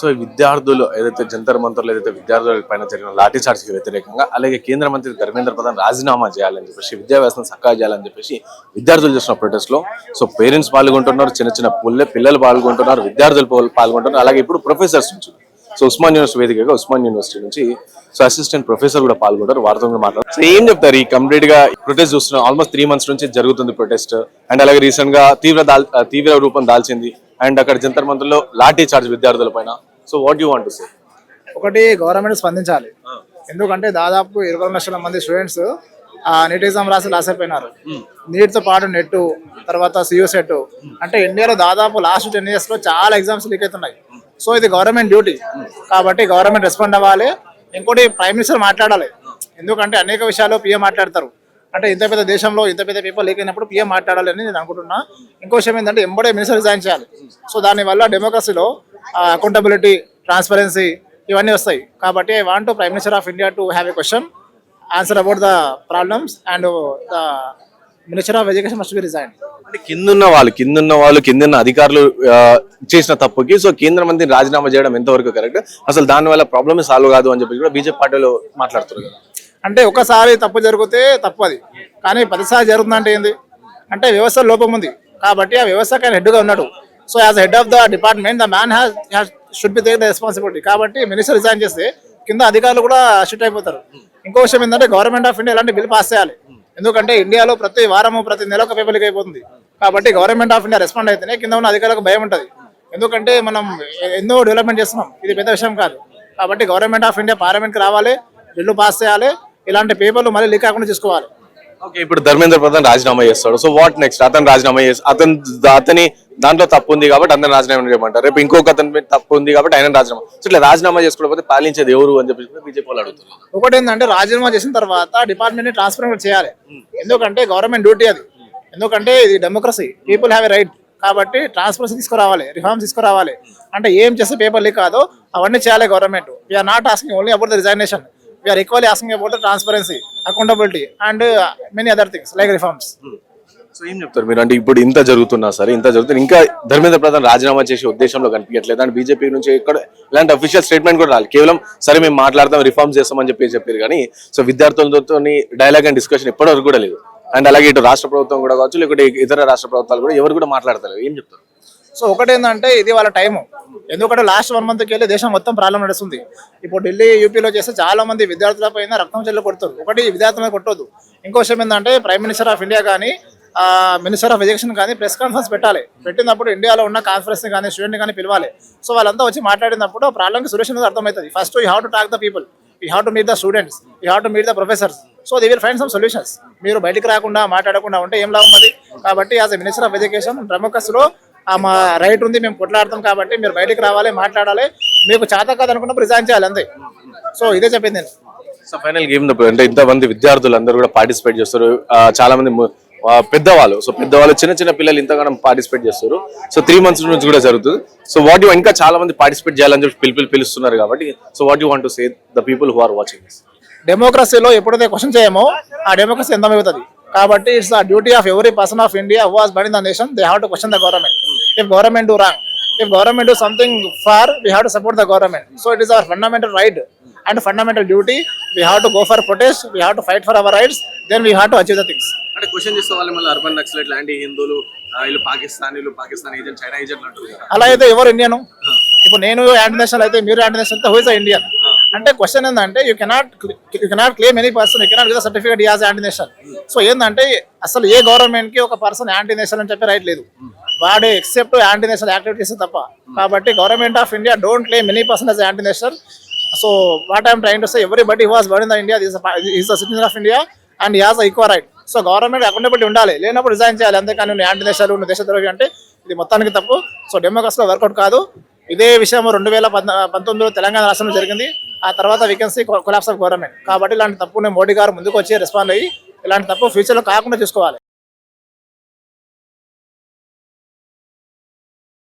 So ఈ విద్యార్థులు ఏదైతే జంతర్ మంతర్లు ఏదైతే విద్యార్థుల పైన జరిగిన లాఠీ చార్జ్కి వ్యతిరేకంగా అలాగే కేంద్ర మంత్రి ధర్మేంద్ర ప్రధాన్ రాజీనామా చేయాలని చెప్పేసి విద్యా వ్యవస్థను చక్కగా చేయాలని చెప్పేసి విద్యార్థులు చేసిన ప్రొటెస్ట్ లో సో పేరెంట్స్ పాల్గొంటున్నారు, చిన్న చిన్న పిల్లలు పాల్గొంటున్నారు, విద్యార్థులు పాల్గొంటున్నారు, అలాగే ఇప్పుడు ప్రొఫెసర్స్ నుంచి సో ఉస్మాన్ యూనివర్సిటీ వేదికగా ఉస్మాన్ యూనివర్సిటీ నుంచి సో అసిస్టెంట్ ప్రొఫెసర్ కూడా పాల్గొంటారు, వారితో మాట్లాడారు. సో ఏం చెప్తారు ఈ కంప్లీట్ గా ప్రొటెస్ట్ చూస్తున్నాం, ఆల్మోస్ట్ 3 months నుంచి జరుగుతుంది ప్రొటెస్ట్ అండ్ అలాగే రీసెంట్ గా తీవ్ర రూపం దాల్చింది అండ్ అక్కడ జంతర్ మంతర్లో లాఠీ చార్జ్ విద్యార్థుల పైన. So what you want to సే? ఒకటి గవర్నమెంట్ స్పందించాలి, ఎందుకంటే దాదాపు 20 లక్షల మంది స్టూడెంట్స్ నీట్ ఎగ్జామ్ రాసి లాస్ అయిపోయినారు. నీట్తో పాటు నెట్ తర్వాత సియూ సెట్ అంటే ఇండియాలో దాదాపు లాస్ట్ 10 years లో చాలా ఎగ్జామ్స్ లీక్ అవుతున్నాయి. సో ఇది గవర్నమెంట్ డ్యూటీ కాబట్టి గవర్నమెంట్ రెస్పాండ్ అవ్వాలి. ఇంకోటి ప్రైమ్ మినిస్టర్ మాట్లాడాలి, ఎందుకంటే అనేక విషయాలు పిఎం మాట్లాడతారు. అంటే ఇంత పెద్ద దేశంలో ఇంత పెద్ద పేపర్ లీక్ అయినప్పుడు పిఎం మాట్లాడాలి అని నేను అనుకుంటున్నా. ఇంకో విషయం ఏంటంటే ఎంబడే మినిస్టర్ రిజైన్ చేయాలి. సో దానివల్ల డెమోక్రసీలో అకౌంటబిలిటీ, ట్రాన్స్పరెన్సీ ఇవన్నీ వస్తాయి. కాబట్టి I want prime minister of India to have a question answer about the problems and the minister of education must be resign. అంటే కిందున్న అధికారులు చేసిన తప్పుకి సో కేంద్ర మంత్రి రాజీనామా చేయడం ఎంతవరకు కరెక్ట్, అసలు దానివల్ల ప్రాబ్లమ్ సాల్వ్ కాదు అని చెప్పి కూడా బీజేపీ పార్టీలో మాట్లాడుతున్నారు కదా. అంటే ఒకసారి తప్పు జరిగితే తప్పు అది, కానీ 10 సార్లు జరుగుతుందంటే ఏంది అంటే వ్యవస్థ లోపం ఉంది. కాబట్టి ఆ వ్యవస్థకి ఆయన హెడ్గా ఉన్నాడు. So as head of the department the man should be take the responsibility. కాబట్టి మినిస్టర్ రిజైన్ చేస్తే కింద అధికారులు కూడా షిఫ్ట్ అయిపోతారు. ఇంకో విషయం ఏంటంటే గవర్నమెంట్ ఆఫ్ ఇండియా ఇలాంటి బిల్ పాస్ చేయాలి, ఎందుకంటే ఇండియాలో ప్రతి వారము ప్రతి నెల ఒక పేపర్ లీక్ అయిపోతుంది. కాబట్టి గవర్నమెంట్ ఆఫ్ ఇండియా రెస్పాండ్ అయితేనే కింద ఉన్న అధికారులకు భయం ఉంటుంది, ఎందుకంటే మనం ఎన్నో డెవలప్మెంట్ చేస్తున్నాం, ఇది పెద్ద విషయం కాదు. కాబట్టి గవర్నమెంట్ ఆఫ్ ఇండియా పార్లమెంట్కి రావాలి, బిల్లు పాస్ చేయాలి, ఇలాంటి పేపర్లు మళ్ళీ లీక్ కాకుండా చూసుకోవాలి. ఓకే, ఇప్పుడు ధర్మేంద్ర ప్రధాన్ రాజీనామా చేస్తాడు, సో వాట్ నెక్స్ట్? అతను రాజీనామా చేసి అతని దాంట్లో తప్పు ఉంది కాబట్టి అందరిని రాజీనామా చేయమంటారు, రేపు ఇంకొక అతని తప్పు ఉంది కాబట్టి ఆయన రాజీనామా. సో ఇట్లా రాజీనామా చేసుకోకపోతే పాలించేది ఎవరు అని చెప్పి బీజేపీ వాళ్ళు అడుగుతున్నారు. ఒకటి ఏంటంటే రాజీనామా చేసిన తర్వాత డిపార్ట్మెంట్ ని ట్రాన్స్పరెంట్ చేయాలి, ఎందుకంటే గవర్నమెంట్ డ్యూటీ అది, ఎందుకంటే ఇది democracy, people have a right. కాబట్టి ట్రాన్స్పరెన్సీ తీసుకురావాలి, రిఫార్మ్స్ తీసుకురావాలి. అంటే ఏం చేస్తే పేపర్ లీక్ కాదో అవన్నీ చేయాలి government. We're not asking only about the resignation, we're equally asking about the transparency, accountability and many other things like reforms. So ఏం చెప్తారు మీరు? అంటే ఇప్పుడు ఇంత జరుగుతున్నా సరే, ఇంకా ధర్మేంద్ర ప్రధాన్ రాజీనామా చేసే ఉద్దేశంలో కనిపించట్లేదు అండ్ బీజేపీ నుంచి ఇక్కడ ఇలాంటి అఫీషియల్ స్టేట్మెంట్ కూడా రాలి, కేవలం సరే మేము మాట్లాడతాం, రిఫార్మ్స్ చేస్తామని చెప్పారు కానీ సో విద్యార్థులతో డైలాగ్ అండ్ డిస్కషన్ ఇప్పటివరకు కూడా లేదు. అండ్ అలాగే ఇటు రాష్ట్ర ప్రభుత్వం కూడా కావచ్చు, లేకపోతే ఇతర రాష్ట్ర ప్రభుత్వాలు కూడా ఎవరు కూడా మాట్లాడతారు. ఏం చెప్తారు? సో ఒకటేంటంటే ఇది వాళ్ళ టైము, ఎందుకంటే లాస్ట్ 1 monthకి వెళ్ళి దేశం మొత్తం ప్రాబ్లం నడుస్తుంది. ఇప్పుడు ఢిల్లీ, యూపీలో చేస్తే చాలా మంది విద్యార్థుల పైన రక్తం చెల్లు కొడుతారు. ఒకటి విద్యార్థుల కొట్టొద్దు. ఇంకో విషయం ఏంటంటే ప్రైమ్ మినిస్టర్ ఆఫ్ ఇండియా కానీ మినిస్టర్ ఆఫ్ ఎడ్యుకేషన్ కానీ ప్రెస్ కాన్ఫరెన్స్ పెట్టాలి. పెట్టినప్పుడు ఇండియాలో ఉన్న కాన్ఫరెన్స్ కానీ స్టూడెంట్ కానీ పిలవాలి. సో వాళ్ళంతా వచ్చి మాట్లాడినప్పుడు ఆ ప్రాబ్లంకి సొల్యూషన్ అర్థమవుతుంది. First you have to talk the people, you have to meet the students, you have to meet the professors. So they will find some solutions. మీరు బయటికి రాకుండా మాట్లాడకుండా ఉంటే ఏం లాభం అది? కాబట్టి as a minister of education డెమోక్రసీలో మా రైట్ ఉంది, మేము కొట్లాడతాం. కాబట్టి మీరు బయటికి రావాలి, మాట్లాడాలి. మీకు చేత కాదు అనుకున్నప్పుడు రిజైన్ చేయాలి, అంతే. సో ఇదే చెప్పింది నేను. సో ఫైనల్ గేమ్ అంటే ఇంతమంది విద్యార్థులు అందరూ కూడా పార్టిసిపేట్ చేస్తారు, చాలా మంది పెద్దవాళ్ళు, సో పెద్దవాళ్ళు చిన్న పిల్లలు ఇంతగానో పార్టిసిపేట్ చేస్తారు. సో 3 months నుంచి కూడా జరుగుతుంది. సో వాట్ యూ ఇంకా చాలా మంది పార్టిసిపేట్ చేయాలని చెప్పి పిలుస్తున్నారు కాబట్టి so what you want to say the people who are watching this? డెమోక్రసీలో ఎప్పుడైతే క్వశ్చన్ చేయమో ఆ డెమోక్రసీ ఎంతమవుతుంది. కాబట్టి it's the duty of every person of India who was born in the nation, they have to question the government. If government do wrong, if government do something far, we have to support the government. So it is our fundamental right and fundamental duty. We have to go for protest, we have to fight for our rights, then we have to achieve the things. అంటే question చేసే వాళ్ళు మళ్ళీ urban naxalite లాంటి హిందువులు, వీళ్ళు Pakistan agent, China agent అంటారు. అలా అయితే ఎవరు ఇండియన్? ఇప్పుడు నేను యాంటీ నేషనల్ అయితే మీరు యాంటీ నేషనల్ అయితే హూ ఇస్ ద ఇండియన్? అంటే క్వశ్చన్ ఏంటంటే you cannot claim any person, you cannot give the certificate as anti national. So ఏంటంటే అసలు ఏ గవర్నమెంట్ కి ఒక పర్సన్ యాంటీ నేషనల్ అని చెప్పే రైట్ లేదు, వాడు ఎక్సెప్ట్ యాంటీ నేషనల్ యాక్టివిటీస్ తప్ప. కాబట్టి government of India don't claim any person as anti national. So what I'm trying to say, everybody who was born in the India is the citizen of India and as equal right. So government accountability ఉండాలి, లేనప్పుడు resign చేయాలి. అంతేకాని నువ్వు anti national, నువ్వు దేశద్రోహి అంటే ఇది మొత్తానికి తప్పు. సో డెమోక్రసీలో వర్కౌట్ కాదు. ఇదే విషయం 2019లో తెలంగాణ రాష్ట్రంలో జరిగింది. ఆ తర్వాత we can see collapse of government. కాబట్టి ఇలాంటి తప్పుని మోడీ గారు ముందుకు వచ్చి రెస్పాండ్ అయ్యి ఇలాంటి తప్పు ఫ్యూచర్లో కాకుండా చూసుకోవాలి.